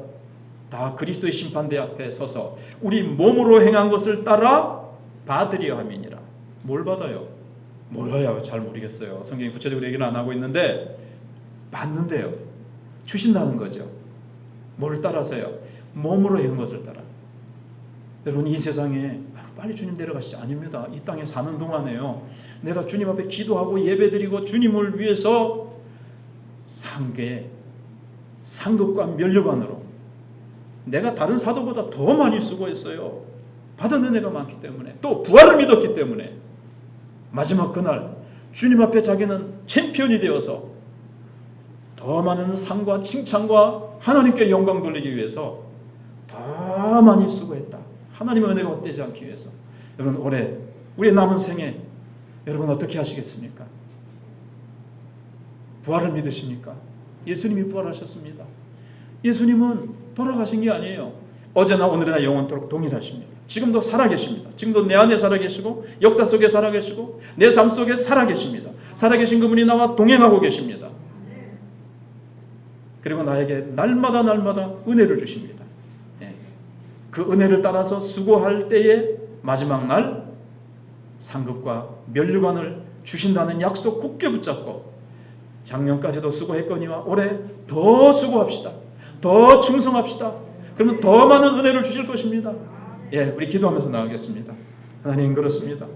다 그리스도의 심판대 앞에 서서 우리 몸으로 행한 것을 따라 받으려 함이니라. 뭘 받아요? 몰라요. 잘 모르겠어요. 성경이 구체적으로 얘기는 안 하고 있는데 받는데요. 주신다는 거죠. 뭘 따라서요? 몸으로 행한 것을 따라. 여러분, 이 세상에 빨리 주님 데려가시지. 아닙니다. 이 땅에 사는 동안에요, 내가 주님 앞에 기도하고 예배드리고 주님을 위해서 상급과 면류관으로 내가 다른 사도보다 더 많이 수고했어요. 받은 은혜가 많기 때문에, 또 부활을 믿었기 때문에 마지막 그날 주님 앞에 자기는 챔피언이 되어서 더 많은 상과 칭찬과 하나님께 영광 돌리기 위해서 더 많이 수고했다. 하나님의 은혜가 헛되지 않기 위해서. 여러분, 올해 우리 남은 생에 여러분 어떻게 하시겠습니까? 부활을 믿으십니까? 예수님이 부활하셨습니다. 예수님은 돌아가신 게 아니에요. 어제나 오늘이나 영원토록 동일하십니다. 지금도 살아계십니다. 지금도 내 안에 살아계시고 역사 속에 살아계시고 내 삶 속에 살아계십니다. 살아계신 그분이 나와 동행하고 계십니다. 그리고 나에게 날마다 은혜를 주십니다. 그 은혜를 따라서 수고할 때에 마지막 날 상급과 면류관을 주신다는 약속 굳게 붙잡고 작년까지도 수고했거니와 올해 더 수고합시다. 더 충성합시다. 그러면 더 많은 은혜를 주실 것입니다. 우리 기도하면서 나가겠습니다. 하나님, 그렇습니다.